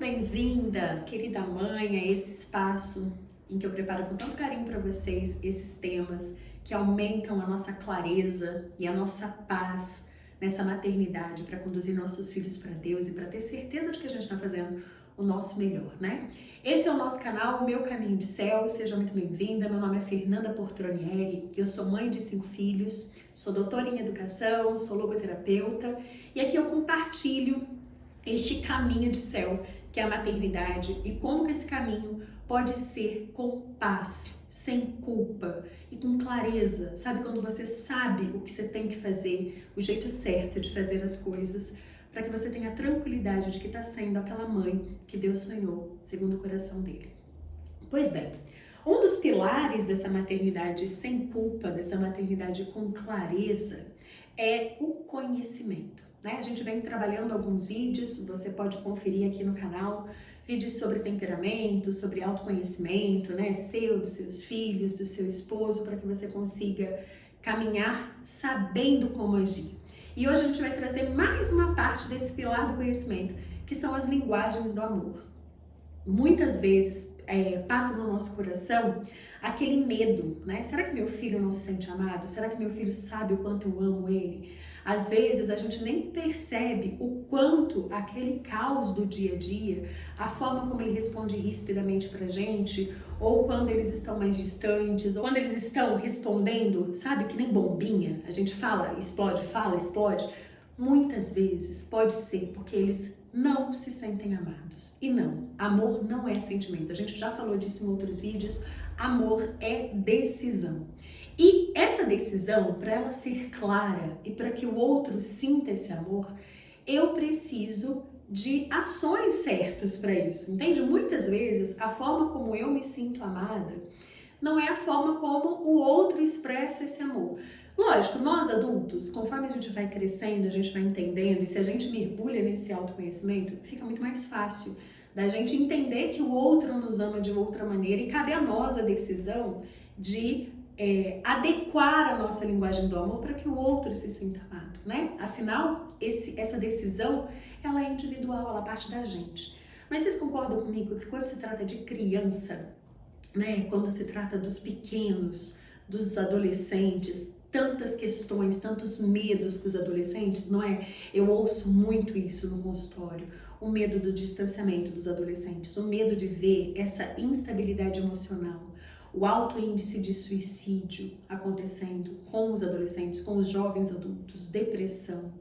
bem-vinda, querida mãe, a esse espaço em que eu preparo com tanto carinho para vocês esses temas que aumentam a nossa clareza e a nossa paz nessa maternidade para conduzir nossos filhos para Deus e para ter certeza de que a gente está fazendo o nosso melhor, né? Esse é o nosso canal, o Meu Caminho de Céu. Seja muito bem-vinda. Meu nome é Fernanda Portronieri, eu sou mãe de 5 filhos, sou doutora em educação, sou logoterapeuta e aqui eu compartilho este caminho de céu que é a maternidade e como que esse caminho pode ser com paz, sem culpa e com clareza, sabe? Quando você sabe o que você tem que fazer, o jeito certo de fazer as coisas, para que você tenha a tranquilidade de que está sendo aquela mãe que Deus sonhou, segundo o coração dele. Pois bem, um dos pilares dessa maternidade sem culpa, dessa maternidade com clareza, é o conhecimento. Né? A gente vem trabalhando alguns vídeos, você pode conferir aqui no canal, vídeos sobre temperamento, sobre autoconhecimento, né? Seu, dos seus filhos, do seu esposo, para que você consiga caminhar sabendo como agir. E hoje a gente vai trazer mais uma parte desse pilar do conhecimento, que são as linguagens do amor. Muitas vezes passa no nosso coração aquele medo, né? Será que meu filho não se sente amado? Será que meu filho sabe o quanto eu amo ele? Às vezes a gente nem percebe o quanto aquele caos do dia a dia, a forma como ele responde rispidamente pra gente, ou quando eles estão mais distantes, ou quando eles estão respondendo, sabe, que nem bombinha, a gente fala, explode, muitas vezes pode ser porque eles não se sentem amados. E não, amor não é sentimento, a gente já falou disso em outros vídeos, amor é decisão. E essa decisão, para ela ser clara e para que o outro sinta esse amor, eu preciso de ações certas para isso, entende? Muitas vezes a forma como eu me sinto amada não é a forma como o outro expressa esse amor. Lógico, nós adultos, conforme a gente vai crescendo, a gente vai entendendo, e se a gente mergulha nesse autoconhecimento, fica muito mais fácil da gente entender que o outro nos ama de outra maneira e cabe a nós a decisão de adequar a nossa linguagem do amor para que o outro se sinta amado, né? Afinal, essa decisão, ela é individual, ela parte da gente. Mas vocês concordam comigo que quando se trata de criança, né, quando se trata dos pequenos, dos adolescentes, tantas questões, tantos medos com os adolescentes, não é? Eu ouço muito isso no consultório. O medo do distanciamento dos adolescentes, o medo de ver essa instabilidade emocional, o alto índice de suicídio acontecendo com os adolescentes, com os jovens adultos, depressão,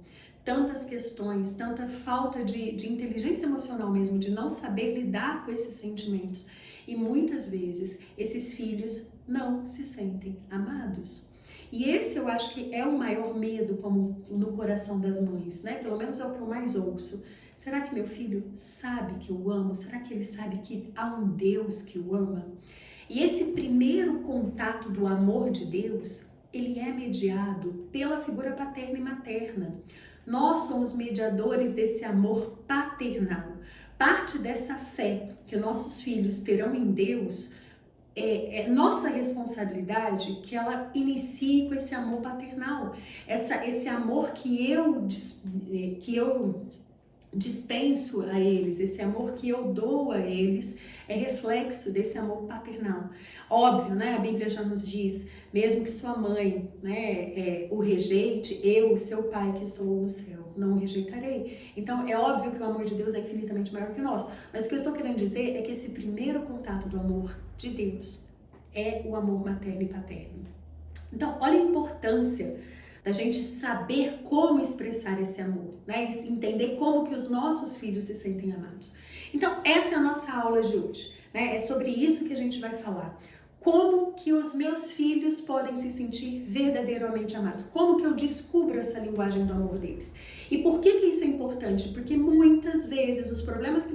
tantas questões, tanta falta de inteligência emocional mesmo, de não saber lidar com esses sentimentos. E muitas vezes esses filhos não se sentem amados. E esse eu acho que é o maior medo como no coração das mães, né? Pelo menos é o que eu mais ouço. Será que meu filho sabe que eu amo? Será que ele sabe que há um Deus que o ama? E esse primeiro contato do amor de Deus, ele é mediado pela figura paterna e materna. Nós somos mediadores desse amor paternal. Parte dessa fé que nossos filhos terão em Deus é nossa responsabilidade que ela inicie com esse amor paternal. Esse amor que eu dispenso a eles, esse amor que eu dou a eles é reflexo desse amor paternal. Óbvio, né? A Bíblia já nos diz, mesmo que sua mãe, né, o rejeite, eu, seu pai que estou no céu, não o rejeitarei. Então é óbvio que o amor de Deus é infinitamente maior que o nosso, mas o que eu estou querendo dizer é que esse primeiro contato do amor de Deus é o amor materno e paterno. Então olha a importância da gente saber como expressar esse amor, né? E entender como que os nossos filhos se sentem amados. Então, essa é a nossa aula de hoje, né? É sobre isso que a gente vai falar. Como que os meus filhos podem se sentir verdadeiramente amados? Como que eu descubro essa linguagem do amor deles? E por que isso é importante? Porque muitas vezes os problemas que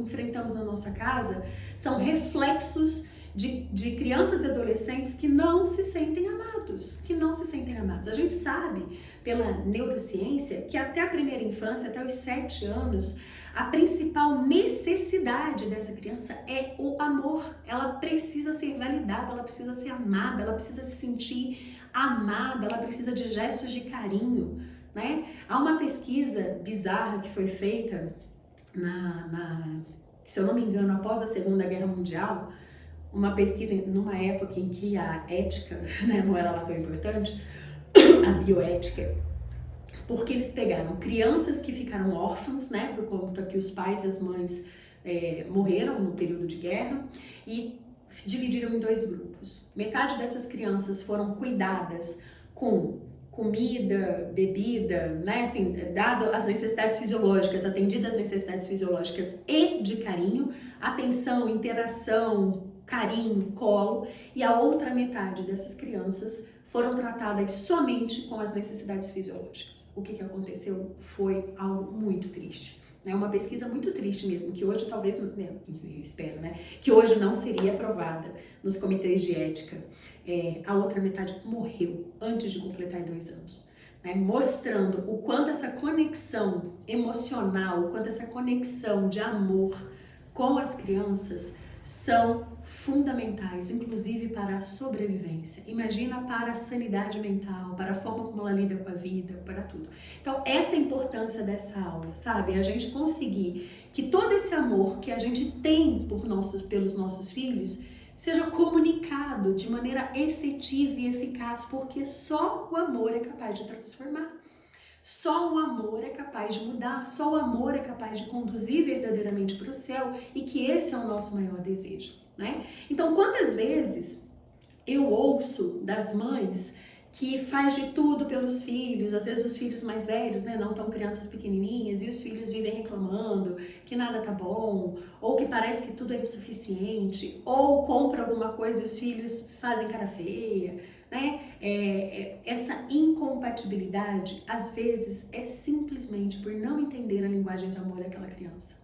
enfrentamos na nossa casa são reflexos de crianças e adolescentes que não se sentem amados, A gente sabe pela neurociência que até a primeira infância, até os 7 anos, a principal necessidade dessa criança é o amor. Ela precisa ser validada, ela precisa ser amada, ela precisa se sentir amada, ela precisa de gestos de carinho, né? Há uma pesquisa bizarra que foi feita se eu não me engano, após a Segunda Guerra Mundial, uma pesquisa numa época em que a ética, né, não era lá tão importante, a bioética, porque eles pegaram crianças que ficaram órfãs, né, por conta que os pais e as mães morreram no período de guerra, e dividiram em 2 grupos. Metade dessas crianças foram cuidadas com comida, bebida, né, assim, dado as necessidades fisiológicas, atendidas as necessidades fisiológicas e de carinho, atenção, interação, carinho, colo, e a outra metade dessas crianças foram tratadas somente com as necessidades fisiológicas. O que aconteceu foi algo muito triste. É uma pesquisa muito triste mesmo, que hoje talvez, eu espero, né, que hoje não seria aprovada nos comitês de ética. A outra metade morreu antes de completar 2 anos, né, mostrando o quanto essa conexão emocional, o quanto essa conexão de amor com as crianças são fundamentais, inclusive para a sobrevivência. Imagina para a sanidade mental, para a forma como ela lida com a vida, para tudo. Então, essa é a importância dessa aula, sabe? A gente conseguir que todo esse amor que a gente tem pelos nossos filhos seja comunicado de maneira efetiva e eficaz, porque só o amor é capaz de transformar. Só o amor é capaz de mudar, só o amor é capaz de conduzir verdadeiramente para o céu, e que esse é o nosso maior desejo, né? Então, quantas vezes eu ouço das mães que faz de tudo pelos filhos, às vezes os filhos mais velhos, né, não estão crianças pequenininhas, e os filhos vivem reclamando que nada tá bom, ou que parece que tudo é insuficiente, ou compra alguma coisa e os filhos fazem cara feia, né? Essa incompatibilidade, às vezes, é simplesmente por não entender a linguagem de amor daquela criança,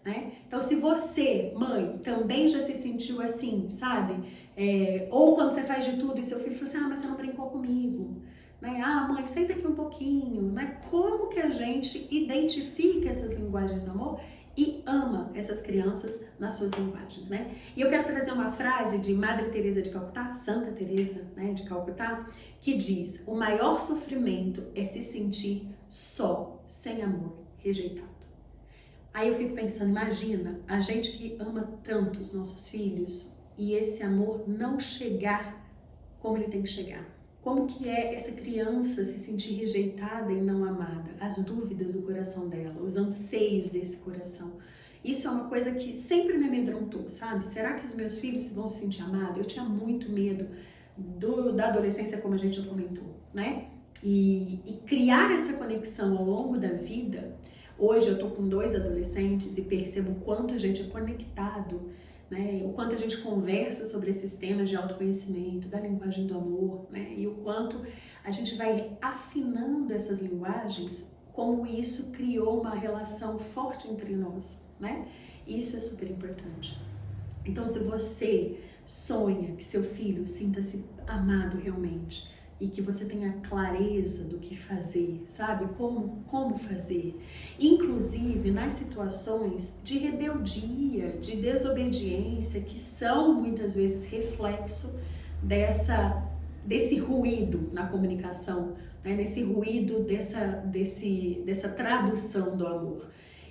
né? Então, se você, mãe, também já se sentiu assim, sabe? Ou quando você faz de tudo e seu filho fala assim, mas você não brincou comigo, né? Mãe, senta aqui um pouquinho, né? Como que a gente identifica essas linguagens do amor e ama essas crianças nas suas linguagens, né? E eu quero trazer uma frase de Madre Teresa de Calcutá, Santa Teresa, né, de Calcutá, que diz: o maior sofrimento é se sentir só, sem amor, rejeitado. Aí eu fico pensando, imagina a gente que ama tanto os nossos filhos e esse amor não chegar como ele tem que chegar. Como que é essa criança se sentir rejeitada e não amada? As dúvidas do coração dela, os anseios desse coração. Isso é uma coisa que sempre me amedrontou, sabe? Será que os meus filhos vão se sentir amados? Eu tinha muito medo da adolescência, como a gente já comentou, né? E criar essa conexão ao longo da vida. Hoje eu tô com 2 adolescentes e percebo o quanto a gente é conectado, né? O quanto a gente conversa sobre esses temas de autoconhecimento, da linguagem do amor, né? E o quanto a gente vai afinando essas linguagens, como isso criou uma relação forte entre nós, né? Isso é super importante. Então, se você sonha que seu filho sinta-se amado realmente, e que você tenha clareza do que fazer, sabe? Como fazer. Inclusive nas situações de rebeldia, de desobediência, que são muitas vezes reflexo desse ruído na comunicação, né? Nesse ruído dessa tradução do amor.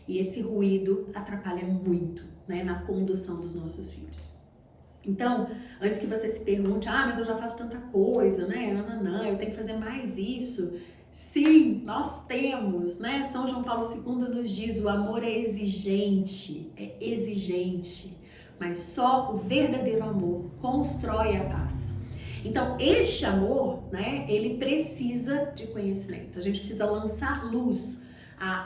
E esse ruído atrapalha muito, né, na condução dos nossos filhos. Então, antes que você se pergunte, mas eu já faço tanta coisa, né? Não, eu tenho que fazer mais isso. Sim, nós temos, né? São João Paulo II nos diz, o amor é exigente, mas só o verdadeiro amor constrói a paz. Então, este amor, né, ele precisa de conhecimento. A gente precisa lançar luz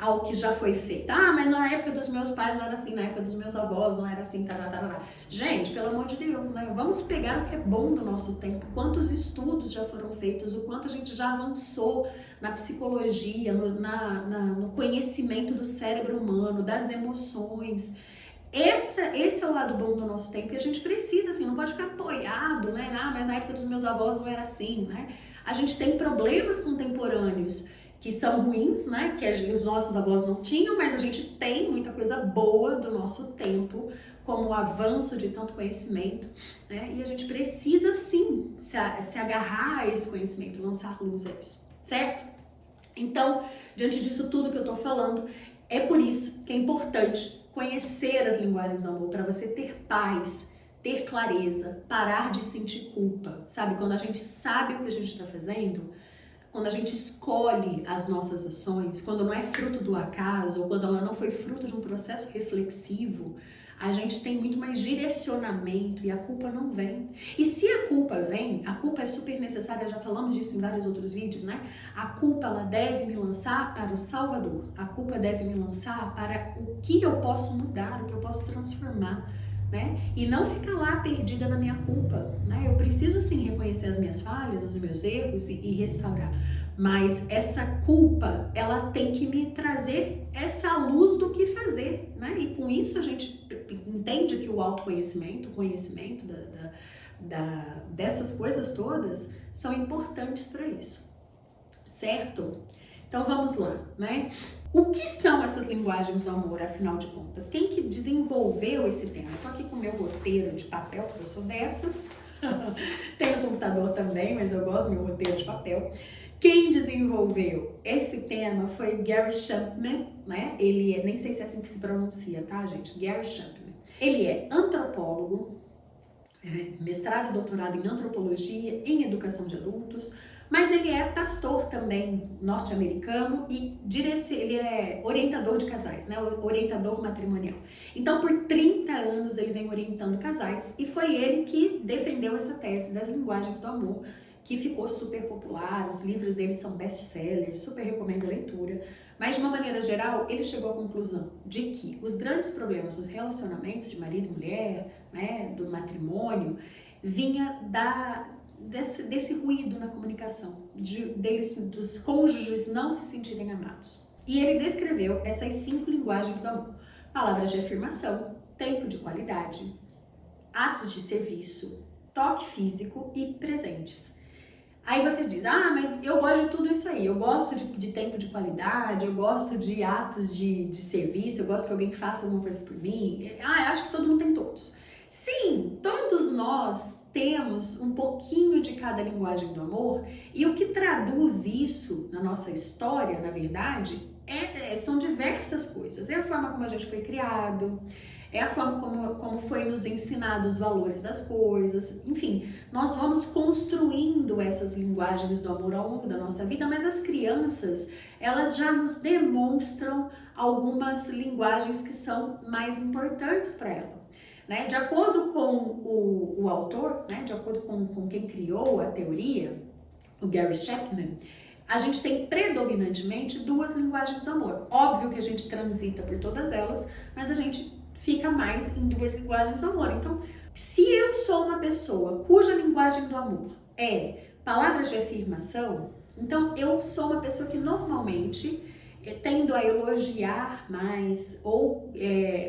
ao que já foi feito. Mas na época dos meus pais não era assim, na época dos meus avós não era assim, tarará. Gente, pelo amor de Deus, né? Vamos pegar o que é bom do nosso tempo. Quantos estudos já foram feitos, o quanto a gente já avançou na psicologia, no conhecimento do cérebro humano, das emoções. Esse é o lado bom do nosso tempo, e a gente precisa, assim, não pode ficar apoiado, né? Mas na época dos meus avós não era assim, né? A gente tem problemas contemporâneos que são ruins, né, que os nossos avós não tinham, mas a gente tem muita coisa boa do nosso tempo, como o avanço de tanto conhecimento, né, e a gente precisa sim se agarrar a esse conhecimento, lançar luz a isso, certo? Então, diante disso tudo que eu tô falando, é por isso que é importante conhecer as linguagens do amor, para você ter paz, ter clareza, parar de sentir culpa, sabe? Quando a gente sabe o que a gente está fazendo, quando a gente escolhe as nossas ações, quando não é fruto do acaso, ou quando ela não foi fruto de um processo reflexivo, a gente tem muito mais direcionamento e a culpa não vem. E se a culpa vem, a culpa é super necessária, já falamos disso em vários outros vídeos, né? A culpa, ela deve me lançar para o Salvador. A culpa deve me lançar para o que eu posso mudar, o que eu posso transformar, né? E não ficar lá perdida na minha culpa, né? Eu preciso sim reconhecer as minhas falhas, os meus erros e restaurar. Mas essa culpa, ela tem que me trazer essa luz do que fazer, né? E com isso a gente entende que o autoconhecimento, o conhecimento dessas coisas todas são importantes para isso, certo? Então vamos lá, né? O que são essas linguagens do amor, afinal de contas? Quem que desenvolveu esse tema? Eu tô aqui com o meu roteiro de papel, porque eu sou dessas. Tenho computador também, mas eu gosto do meu roteiro de papel. Quem desenvolveu esse tema foi Gary Chapman, né? Ele é, nem sei se é assim que se pronuncia, tá, gente? Gary Chapman. Ele é antropólogo, mestrado e doutorado em antropologia, em educação de adultos, mas ele é pastor também norte-americano e ele é orientador de casais, né? Orientador matrimonial. Então, por 30 anos ele vem orientando casais e foi ele que defendeu essa tese das linguagens do amor, que ficou super popular, os livros dele são best-sellers, super recomendo a leitura. Mas, de uma maneira geral, ele chegou à conclusão de que os grandes problemas dos relacionamentos de marido e mulher, né, do matrimônio, vinha desse ruído na comunicação, dos cônjuges não se sentirem amados. E ele descreveu essas 5 linguagens do amor: palavras de afirmação, tempo de qualidade, atos de serviço, toque físico e presentes. Aí você diz, mas eu gosto de tudo isso aí, eu gosto de tempo de qualidade, eu gosto de atos de serviço, eu gosto que alguém faça alguma coisa por mim. Eu acho que todo mundo tem todos. Sim, todos nós temos um pouquinho de cada linguagem do amor, e o que traduz isso na nossa história, na verdade, são diversas coisas. É a forma como a gente foi criado, é a forma como foi nos ensinado os valores das coisas. Enfim, nós vamos construindo essas linguagens do amor ao longo da nossa vida, mas as crianças, elas já nos demonstram algumas linguagens que são mais importantes para ela. Né? De acordo com o autor, né? De acordo com quem criou a teoria, o Gary Chapman, a gente tem predominantemente 2 linguagens do amor. Óbvio que a gente transita por todas elas, mas a gente fica mais em 2 linguagens do amor. Então, se eu sou uma pessoa cuja linguagem do amor é palavras de afirmação, então eu sou uma pessoa que normalmente tendo a elogiar mais ou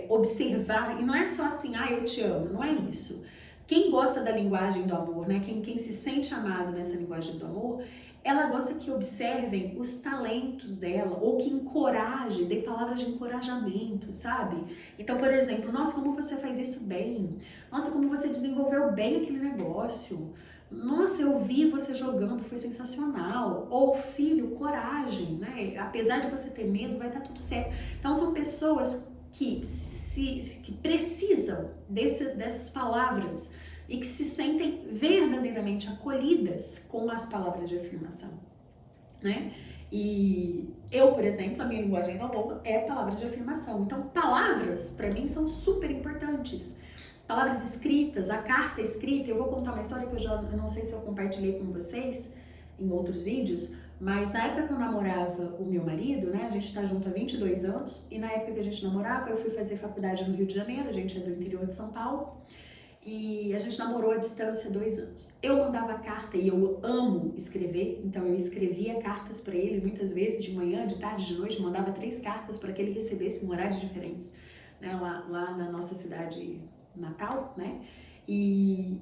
observar, e não é só assim, eu te amo, não é isso. Quem gosta da linguagem do amor, né? Quem se sente amado nessa linguagem do amor, ela gosta que observem os talentos dela, ou que encoraje, dê palavras de encorajamento, sabe? Então, por exemplo, nossa, como você faz isso bem? Nossa, como você desenvolveu bem aquele negócio? Nossa, eu vi você jogando, foi sensacional. Ou, filho, coragem, né? Apesar de você ter medo, vai dar tudo certo. Então, são pessoas que precisam dessas palavras e que se sentem verdadeiramente acolhidas com as palavras de afirmação, né? E eu, por exemplo, a minha linguagem do amor é palavras de afirmação. Então, palavras, para mim, são super importantes. Palavras escritas, a carta escrita. Eu vou contar uma história que eu não sei se eu compartilhei com vocês em outros vídeos, mas na época que eu namorava o meu marido, né, a gente tá junto há 22 anos, e na época que a gente namorava, eu fui fazer faculdade no Rio de Janeiro, a gente é do interior de São Paulo, e a gente namorou à distância 2 anos. Eu mandava carta e eu amo escrever, então eu escrevia cartas para ele muitas vezes, de manhã, de tarde, de noite, mandava 3 cartas para que ele recebesse em horários diferentes, né, lá na nossa cidade natal, né, e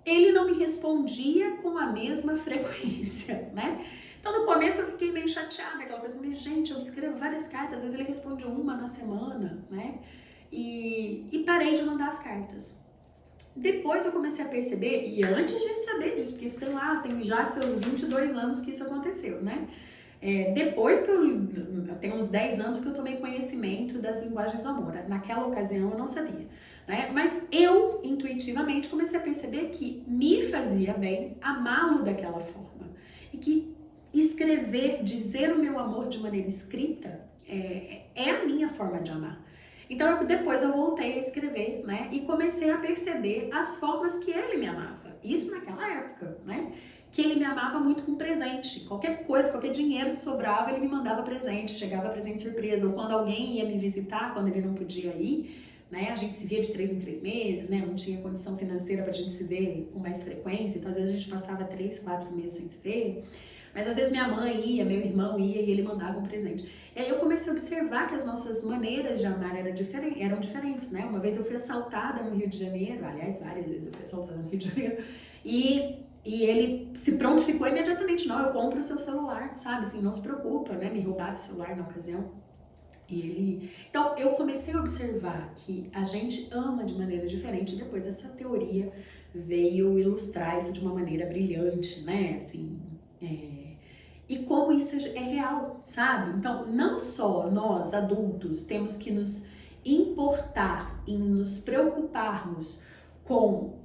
ele não me respondia com a mesma frequência, né. Então no começo eu fiquei meio chateada, aquela coisa, mas gente, eu escrevo várias cartas, às vezes ele responde uma na semana, né, e parei de mandar as cartas. Depois eu comecei a perceber, e antes de saber disso, porque isso tem já seus 22 anos que isso aconteceu, né? Depois que eu tenho uns 10 anos que eu tomei conhecimento das linguagens do amor. Naquela ocasião eu não sabia, né? Mas eu, intuitivamente, comecei a perceber que me fazia bem amá-lo daquela forma. E que escrever, dizer o meu amor de maneira escrita é a minha forma de amar. Então depois eu voltei a escrever, né? E comecei a perceber as formas que ele me amava. Isso naquela época, né? Que ele me amava muito com presente. Qualquer coisa, qualquer dinheiro que sobrava, ele me mandava presente, chegava presente surpresa. Ou quando alguém ia me visitar, quando ele não podia ir, né? A gente se via de 3 em 3 meses, né? Não tinha condição financeira pra gente se ver com mais frequência, então às vezes a gente passava 3, 4 meses sem se ver. Mas às vezes minha mãe ia, meu irmão ia e ele mandava um presente. E aí eu comecei a observar que as nossas maneiras de amar eram diferentes, né? Uma vez eu fui assaltada no Rio de Janeiro, aliás, várias vezes eu fui assaltada no Rio de Janeiro, e ele se prontificou imediatamente, não, eu compro o seu celular, sabe? Assim, não se preocupa, né? Me roubaram o celular na ocasião. Então eu comecei a observar que a gente ama de maneira diferente. Depois essa teoria veio ilustrar isso de uma maneira brilhante, né? Assim, e como isso é real, sabe? Então não só nós adultos temos que nos importar e nos preocuparmos com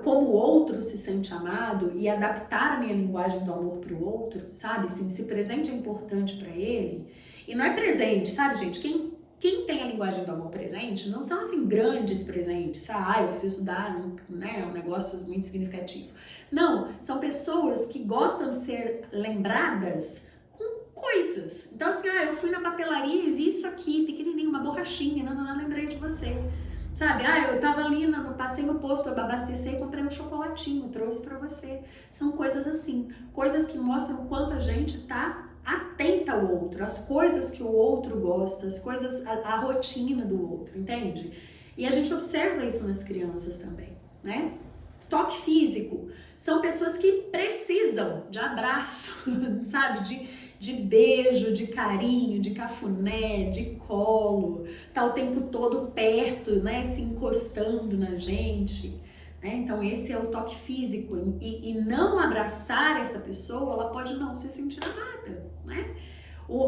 como o outro se sente amado e adaptar a minha linguagem do amor para o outro, sabe? Assim, se presente é importante para ele. E não é presente, sabe, gente? Quem tem a linguagem do amor presente não são, assim, grandes presentes. Eu preciso dar um negócio muito significativo. Não, são pessoas que gostam de ser lembradas com coisas. Então, assim, eu fui na papelaria e vi isso aqui, pequenininho, uma borrachinha, não, lembrei de você. Sabe, eu tava ali, passei no posto, eu abasteci e comprei um chocolatinho, trouxe pra você. São coisas assim, coisas que mostram o quanto a gente tá atenta ao outro, as coisas que o outro gosta, as coisas, a rotina do outro, entende? E a gente observa isso nas crianças também, né? Toque físico, são pessoas que precisam de abraço, sabe? De beijo, de carinho, de cafuné, de colo, tá o tempo todo perto, né? Se encostando na gente. Então esse é o toque físico e não abraçar essa pessoa, ela pode não se sentir amada, né?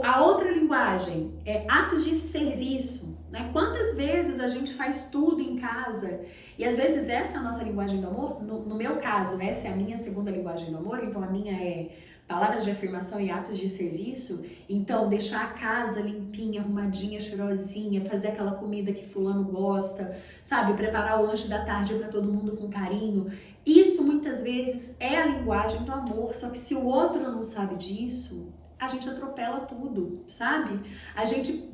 A outra linguagem é atos de serviço, né? Quantas vezes a gente faz tudo em casa e às vezes essa é a nossa linguagem do amor. No meu caso, essa é a minha segunda linguagem do amor, então a minha é palavras de afirmação e atos de serviço. Então deixar a casa limpinha, arrumadinha, cheirosinha, fazer aquela comida que fulano gosta, sabe? Preparar o lanche da tarde para todo mundo com carinho. Isso muitas vezes é a linguagem do amor, só que se o outro não sabe disso, a gente atropela tudo, sabe? A gente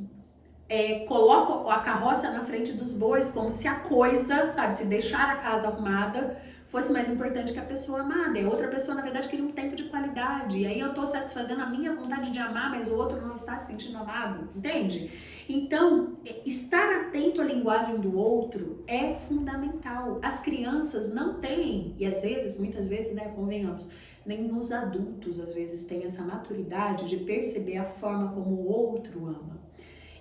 coloca a carroça na frente dos bois como se a coisa, sabe, se deixar a casa arrumada fosse mais importante que a pessoa amada. E a outra pessoa, na verdade, queria um tempo de qualidade. E aí eu tô satisfazendo a minha vontade de amar, mas o outro não está se sentindo amado, entende? Então, estar atento à linguagem do outro é fundamental. As crianças não têm, e às vezes, muitas vezes, né, convenhamos, nem os adultos, às vezes, têm essa maturidade de perceber a forma como o outro ama.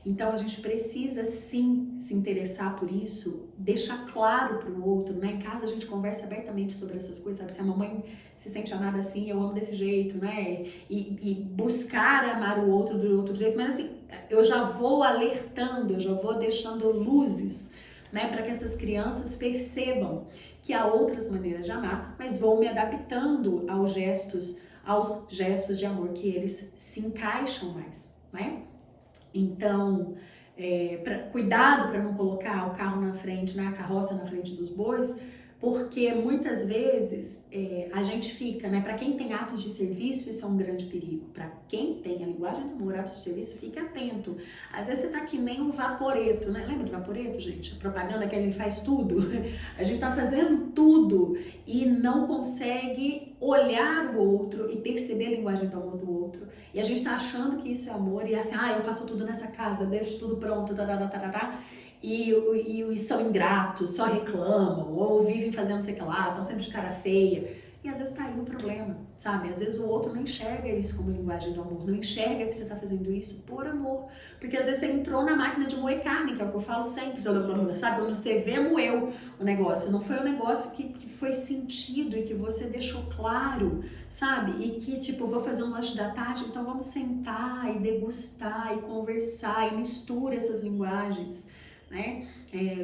Então a gente precisa sim se interessar por isso, deixar claro para o outro, né? Em casa a gente conversa abertamente sobre essas coisas, sabe? Se a mamãe se sente amada assim, eu amo desse jeito, né? E buscar amar o outro do outro jeito, mas assim, eu já vou alertando, eu já vou deixando luzes, né? Para que essas crianças percebam que há outras maneiras de amar, mas vou me adaptando aos gestos de amor que eles se encaixam mais, né? Então, cuidado para não colocar o carro na frente, né, a carroça na frente dos bois, porque muitas vezes a gente fica, né, para quem tem atos de serviço, isso é um grande perigo. Para quem tem a linguagem do amor, atos de serviço, fique atento. Às vezes você tá que nem um vaporeto, né? Lembra do vaporeto, gente? A propaganda que ele faz tudo. A gente tá fazendo tudo e não consegue olhar o outro e perceber a linguagem do amor do outro. E a gente tá achando que isso é amor e assim, eu faço tudo nessa casa, deixo tudo pronto, e são ingratos, só reclamam, ou vivem fazendo não sei o que lá, estão sempre de cara feia. E às vezes tá aí o problema, sabe? Às vezes o outro não enxerga isso como linguagem do amor, não enxerga que você tá fazendo isso por amor. Porque às vezes você entrou na máquina de moer carne, que é o que eu falo sempre, sabe? Quando você vê, moeu o negócio. Não foi um negócio que foi sentido e que você deixou claro, sabe? E que, tipo, vou fazer um lanche da tarde, então vamos sentar e degustar e conversar e mistura essas linguagens. Né?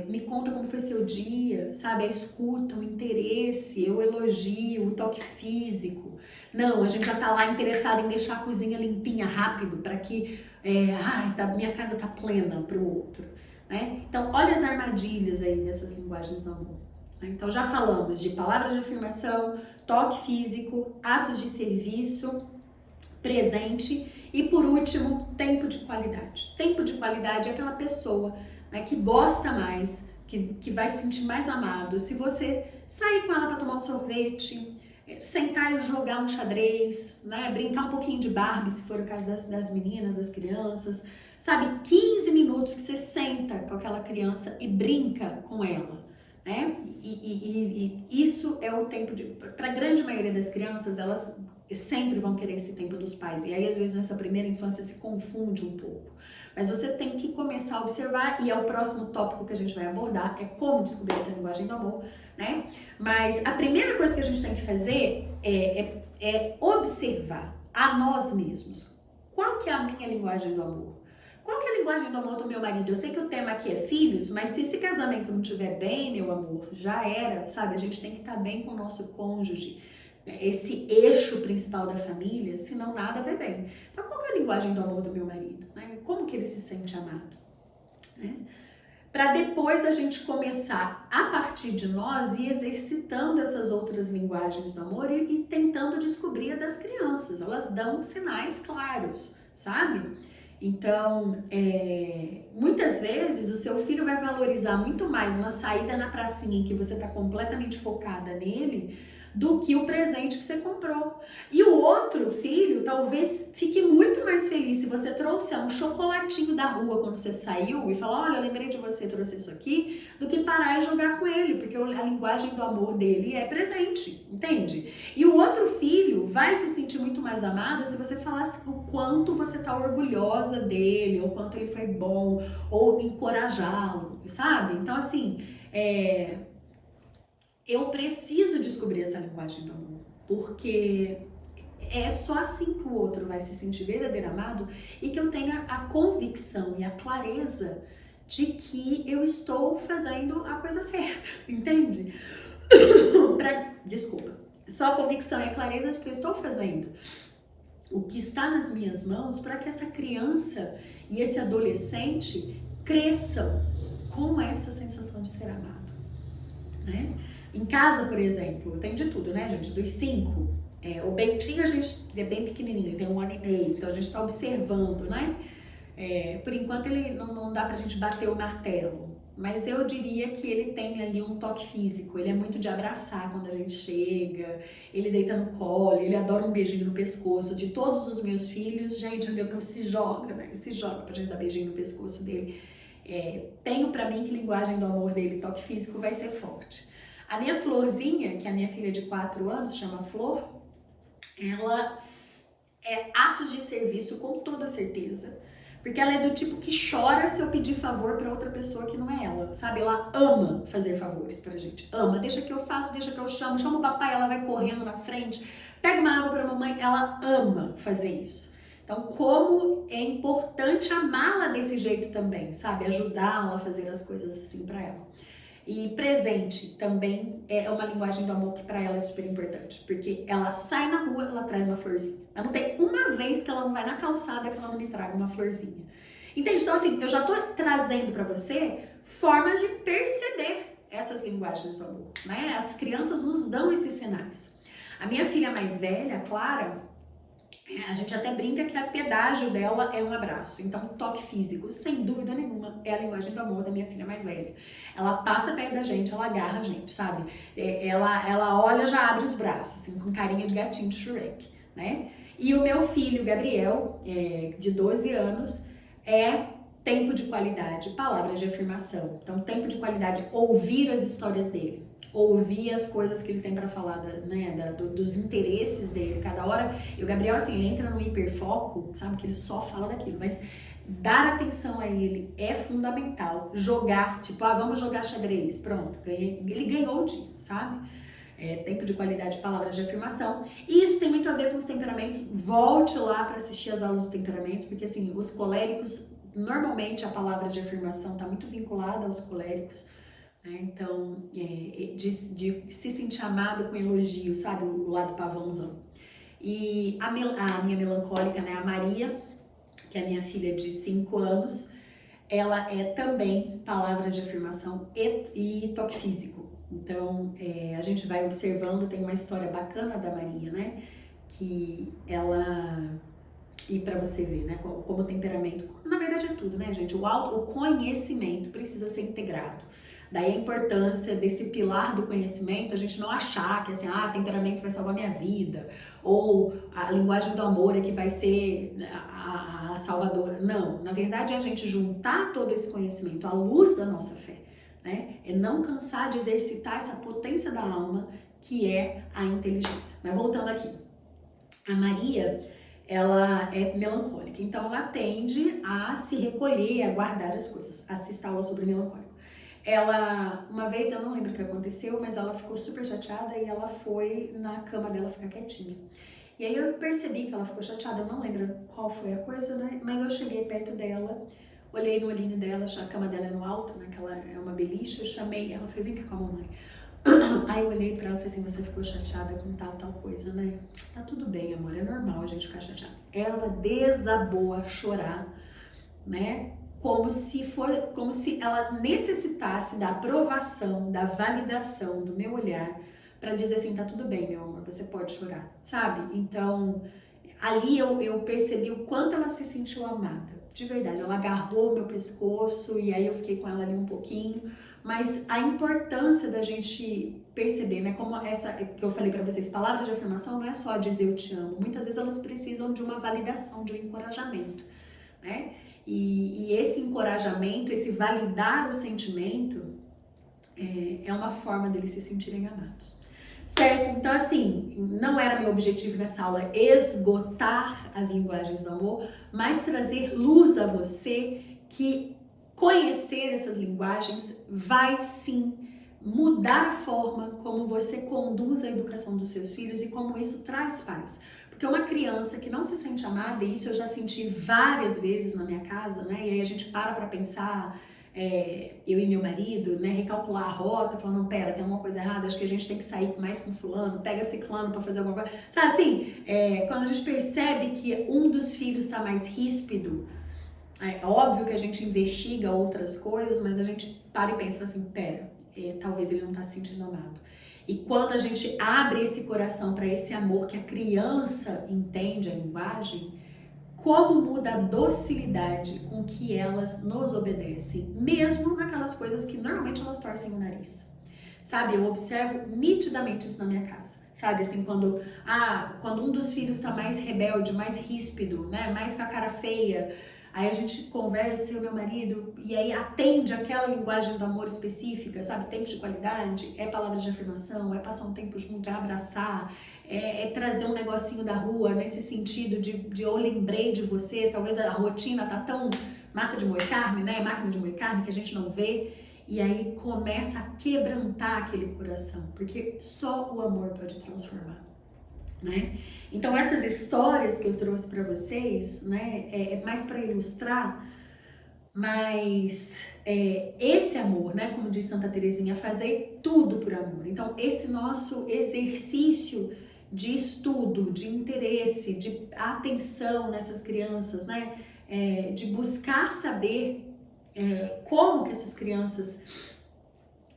Me conta como foi seu dia, sabe? A escuta, o interesse, o elogio, o toque físico. Não, a gente já tá lá interessado em deixar a cozinha limpinha rápido para que minha casa tá plena pro outro. Né? Então, olha as armadilhas aí dessas linguagens do amor. Né? Então, já falamos de palavras de afirmação, toque físico, atos de serviço, presente e, por último, tempo de qualidade. Tempo de qualidade é aquela pessoa, né, que gosta mais, que vai se sentir mais amado. Se você sair com ela para tomar um sorvete, sentar e jogar um xadrez, né, brincar um pouquinho de Barbie, se for o caso das meninas, das crianças, sabe, 15 minutos que você senta com aquela criança e brinca com ela. Né? E isso é o tempo de... Para a grande maioria das crianças, elas sempre vão querer esse tempo dos pais. E aí, às vezes, nessa primeira infância se confunde um pouco. Mas você tem que começar a observar, e é o próximo tópico que a gente vai abordar, é como descobrir essa linguagem do amor, né? Mas a primeira coisa que a gente tem que fazer é observar a nós mesmos. Qual que é a minha linguagem do amor? Qual que é a linguagem do amor do meu marido? Eu sei que o tema aqui é filhos, mas se esse casamento não estiver bem, meu amor, já era, sabe? A gente tem que estar bem com o nosso cônjuge, esse eixo principal da família, senão nada vai bem. Então, qual que é a linguagem do amor do meu marido? Né? Como que ele se sente amado? Né? Para depois a gente começar, a partir de nós, ir exercitando essas outras linguagens do amor e tentando descobrir a das crianças. Elas dão sinais claros, sabe? Então, muitas vezes o seu filho vai valorizar muito mais uma saída na pracinha em que você está completamente focada nele do que o presente que você comprou. E o outro filho talvez fique muito mais feliz se você trouxer um chocolatinho da rua quando você saiu e falar, olha, eu lembrei de você, trouxe isso aqui, do que parar e jogar com ele, porque a linguagem do amor dele é presente, entende? E o outro filho vai se sentir muito mais amado se você falasse o quanto você tá orgulhosa dele, ou quanto ele foi bom, ou encorajá-lo, sabe? Então, assim, eu preciso descobrir essa linguagem do amor, porque é só assim que o outro vai se sentir verdadeiramente amado e que eu tenha a convicção e a clareza de que eu estou fazendo a coisa certa, entende? Desculpa. Só a convicção e a clareza de que eu estou fazendo o que está nas minhas mãos para que essa criança e esse adolescente cresçam com essa sensação de ser amado, né? Em casa, por exemplo, tem de tudo, né, gente? Dos 5, o Bentinho, a gente é bem pequenininho, ele tem 1 ano e meio, então a gente tá observando, né? Por enquanto ele não dá pra gente bater o martelo, mas eu diria que ele tem ali um toque físico, ele é muito de abraçar quando a gente chega, ele deita no colo, ele adora um beijinho no pescoço. De todos os meus filhos, gente, o meu que se joga, né? Ele se joga pra gente dar beijinho no pescoço dele. Tenho pra mim que a linguagem do amor dele, toque físico, vai ser forte. A minha Florzinha, que é a minha filha de 4 anos, chama Flor, ela é atos de serviço com toda certeza. Porque ela é do tipo que chora se eu pedir favor pra outra pessoa que não é ela, sabe? Ela ama fazer favores pra gente, ama. Deixa que eu faço, deixa que eu chamo o papai, ela vai correndo na frente, pega uma água pra mamãe, ela ama fazer isso. Então, como é importante amá-la desse jeito também, sabe? Ajudá-la a fazer as coisas assim pra ela. E presente também é uma linguagem do amor que pra ela é super importante, porque ela sai na rua, ela traz uma florzinha. Ela não tem uma vez que ela não vai na calçada que ela não me traga uma florzinha. Entende? Então, assim, eu já tô trazendo pra você formas de perceber essas linguagens do amor, né? As crianças nos dão esses sinais. A minha filha mais velha, Clara, a gente até brinca que a pedágio dela é um abraço. Então, toque físico, sem dúvida nenhuma, é a linguagem do amor da minha filha mais velha. Ela passa perto da gente, ela agarra a gente, sabe? Ela olha, já abre os braços, assim, com carinha de gatinho de Shrek, né? E o meu filho, Gabriel, de 12 anos, é tempo de qualidade, palavras de afirmação. Então, tempo de qualidade, ouvir as histórias dele. ouvir as coisas que ele tem para falar, dos interesses dele. Cada hora, e o Gabriel, assim, ele entra no hiperfoco, sabe, que ele só fala daquilo, mas dar atenção a ele é fundamental. Jogar, tipo, vamos jogar xadrez, pronto, ele ganhou o dia, sabe? Tempo de qualidade, palavras de afirmação. E isso tem muito a ver com os temperamentos. Volte lá para assistir as aulas dos temperamentos, porque assim, os coléricos, normalmente a palavra de afirmação está muito vinculada aos coléricos, né? Então, de se sentir amado com elogio, sabe? O lado pavãozão. E a minha melancólica, né? A Maria, que é a minha filha de 5 anos, ela é também palavra de afirmação e toque físico. Então, a gente vai observando, tem uma história bacana da Maria, né? Que ela... E para você ver, né? Como o temperamento... Na verdade é tudo, né, gente? O conhecimento precisa ser integrado. Daí a importância desse pilar do conhecimento, a gente não achar que assim, temperamento vai salvar minha vida, ou a linguagem do amor é que vai ser a salvadora. Não, na verdade é a gente juntar todo esse conhecimento à luz da nossa fé, né? É não cansar de exercitar essa potência da alma que é a inteligência. Mas voltando aqui, a Maria, ela é melancólica, então ela tende a se recolher, a guardar as coisas. Assista a aula sobre melancólico. Ela, uma vez, eu não lembro o que aconteceu, mas ela ficou super chateada e ela foi na cama dela ficar quietinha. E aí eu percebi que ela ficou chateada, eu não lembro qual foi a coisa, né? Mas eu cheguei perto dela, olhei no olhinho dela, a cama dela é no alto, né? Que ela é uma beliche, eu chamei ela, falei, vem cá com a mamãe. Aí eu olhei pra ela e falei assim, você ficou chateada com tal coisa, né? Tá tudo bem, amor, é normal a gente ficar chateada. Ela desabou a chorar, né? Como se ela necessitasse da aprovação, da validação do meu olhar para dizer assim, tá tudo bem, meu amor, você pode chorar, sabe? Então, ali eu percebi o quanto ela se sentiu amada, de verdade. Ela agarrou o meu pescoço e aí eu fiquei com ela ali um pouquinho, mas a importância da gente perceber, né, como essa que eu falei para vocês, palavras de afirmação não é só dizer eu te amo, muitas vezes elas precisam de uma validação, de um encorajamento, né? E esse encorajamento, esse validar o sentimento, é uma forma deles se sentirem amados. Certo? Então, assim, não era meu objetivo nessa aula esgotar as linguagens do amor, mas trazer luz a você que conhecer essas linguagens vai sim mudar a forma como você conduz a educação dos seus filhos e como isso traz paz. Porque uma criança que não se sente amada, e isso eu já senti várias vezes na minha casa, né? E aí a gente para pensar, eu e meu marido, né, recalcular a rota, falando, não, pera, tem alguma coisa errada, acho que a gente tem que sair mais com fulano, pega ciclano pra fazer alguma coisa. Sabe assim, quando a gente percebe que um dos filhos tá mais ríspido, é óbvio que a gente investiga outras coisas, mas a gente para e pensa assim, pera, talvez ele não tá se sentindo amado. E quando a gente abre esse coração para esse amor que a criança entende a linguagem, como muda a docilidade com que elas nos obedecem, mesmo naquelas coisas que normalmente elas torcem o nariz. Sabe, eu observo nitidamente isso na minha casa. Sabe, assim, quando um dos filhos tá mais rebelde, mais ríspido, né, mais com a cara feia, aí a gente conversa, eu e meu marido, e aí atende aquela linguagem do amor específica, sabe? Tempo de qualidade, é palavra de afirmação, é passar um tempo junto, é abraçar, é trazer um negocinho da rua, nesse sentido de eu lembrei de você, talvez a rotina tá tão massa de moer carne, né? Máquina de moer carne que a gente não vê, e aí começa a quebrantar aquele coração, porque só o amor pode transformar. Né? Então essas histórias que eu trouxe para vocês, né, é mais para ilustrar, mas esse amor, né, como diz Santa Teresinha, fazer tudo por amor. Então esse nosso exercício de estudo, de interesse, de atenção nessas crianças, né, de buscar saber como que essas crianças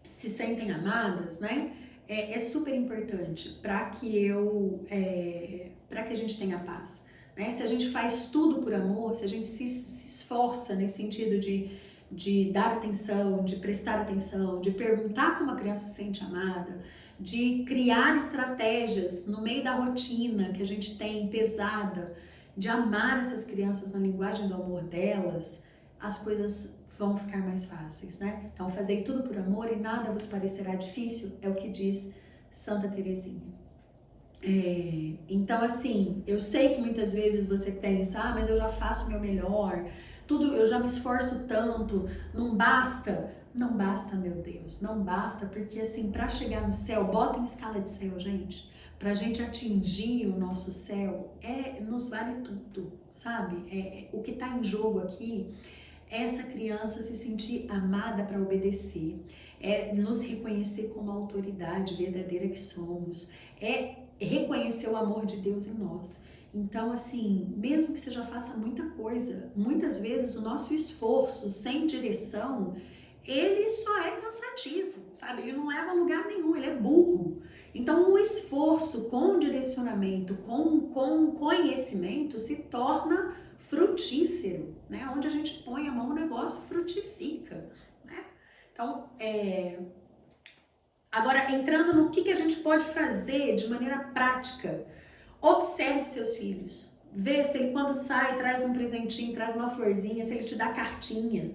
se sentem amadas, né? É super importante para que a gente tenha paz, né? Se a gente faz tudo por amor, se a gente se esforça nesse sentido de dar atenção, de prestar atenção, de perguntar como a criança se sente amada, de criar estratégias no meio da rotina que a gente tem pesada, de amar essas crianças na linguagem do amor delas, as coisas vão ficar mais fáceis, né? Então, fazei tudo por amor e nada vos parecerá difícil, é o que diz Santa Teresinha. Então, assim, eu sei que muitas vezes você pensa, mas eu já faço o meu melhor, tudo, eu já me esforço tanto, não basta. Não basta, meu Deus, não basta, porque assim, para chegar no céu, bota em escala de céu, gente. Pra gente atingir o nosso céu, nos vale tudo, sabe? O que tá em jogo aqui é essa criança se sentir amada para obedecer, é nos reconhecer como a autoridade verdadeira que somos, é reconhecer o amor de Deus em nós. Então, assim, mesmo que você já faça muita coisa, muitas vezes o nosso esforço sem direção, ele só é cansativo, sabe? Ele não leva a lugar nenhum, ele é burro. Então, o esforço com direcionamento, com conhecimento, se torna frutífero, né? Onde a gente põe a mão, o negócio frutifica, né? Então, agora, entrando no que a gente pode fazer de maneira prática, observe seus filhos. Vê se ele quando sai traz um presentinho, traz uma florzinha, se ele te dá cartinha,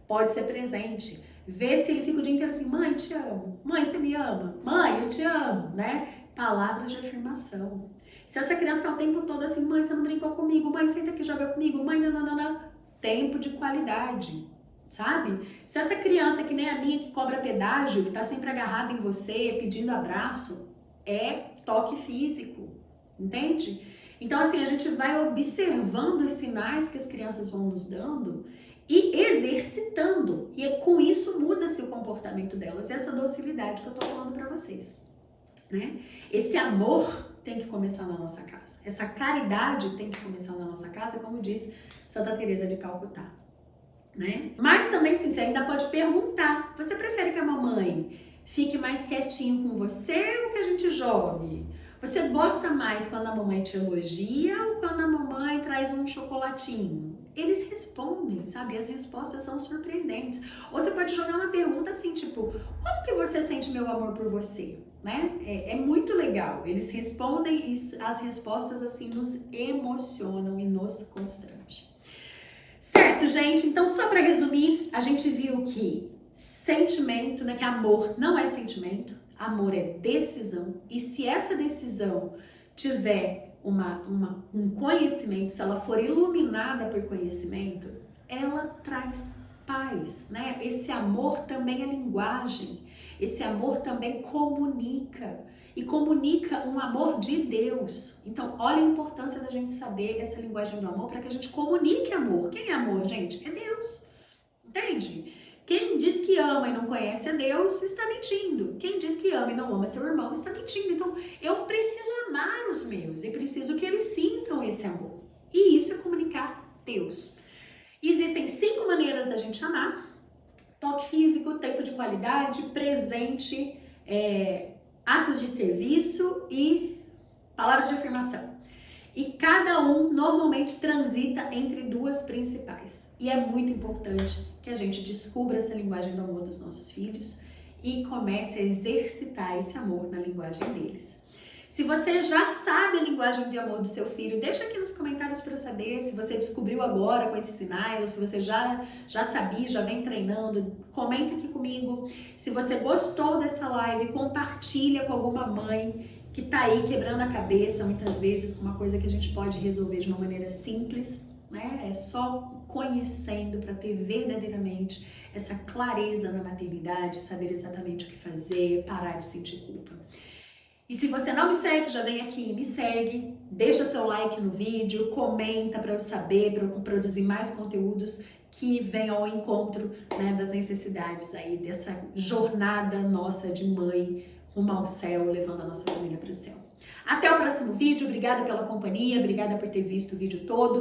pode ser presente. Vê se ele fica o dia inteiro assim, mãe, te amo. Mãe, você me ama? Mãe, eu te amo, né? Palavras de afirmação. Se essa criança tá o tempo todo assim, mãe, você não brincou comigo, mãe, senta aqui, joga comigo, mãe, não. Tempo de qualidade, sabe? Se essa criança que nem a minha, que cobra pedágio, que tá sempre agarrada em você, pedindo abraço, é toque físico, entende? Então, assim, a gente vai observando os sinais que as crianças vão nos dando e exercitando. E com isso muda-se o comportamento delas. Essa docilidade que eu tô falando pra vocês, né? Esse amor tem que começar na nossa casa. Essa caridade tem que começar na nossa casa, como diz Santa Teresa de Calcutá, né? Mas também, sim, você ainda pode perguntar. Você prefere que a mamãe fique mais quietinho com você ou que a gente jogue? Você gosta mais quando a mamãe te elogia ou quando a mamãe traz um chocolatinho? Eles respondem, sabe? As respostas são surpreendentes. Ou você pode jogar uma pergunta assim, tipo, como que você sente meu amor por você? Né? É muito legal. Eles respondem e as respostas assim nos emocionam e nos constrangem. Certo, gente? Então, só para resumir, a gente viu que sentimento, né? Que amor não é sentimento, amor é decisão. E se essa decisão tiver um conhecimento, se ela for iluminada por conhecimento, ela traz paz, né? Esse amor também é linguagem, esse amor também comunica. E comunica um amor de Deus. Então, olha a importância da gente saber essa linguagem do amor para que a gente comunique amor. Quem é amor, gente? É Deus. Entende? Quem diz que ama e não conhece a Deus está mentindo. Quem diz que ama e não ama seu irmão está mentindo. Então, eu preciso amar os meus e preciso que eles sintam esse amor. E isso é comunicar Deus. Existem 5 maneiras da gente amar: toque físico, tempo de qualidade, presente, atos de serviço e palavras de afirmação. E cada um normalmente transita entre 2 principais. E é muito importante que a gente descubra essa linguagem do amor dos nossos filhos e comece a exercitar esse amor na linguagem deles. Se você já sabe a linguagem de amor do seu filho, deixa aqui nos comentários para eu saber se você descobriu agora com esses sinais, ou se você já sabia, já vem treinando. Comenta aqui comigo. Se você gostou dessa live, compartilha com alguma mãe que tá aí quebrando a cabeça muitas vezes com uma coisa que a gente pode resolver de uma maneira simples, né? É só conhecendo para ter verdadeiramente essa clareza na maternidade, saber exatamente o que fazer, parar de sentir culpa. E se você não me segue, já vem aqui e me segue, deixa seu like no vídeo, comenta para eu saber, para eu produzir mais conteúdos que venham ao encontro, né, das necessidades aí dessa jornada nossa de mãe rumo ao céu, levando a nossa família para o céu. Até o próximo vídeo, obrigada pela companhia, obrigada por ter visto o vídeo todo.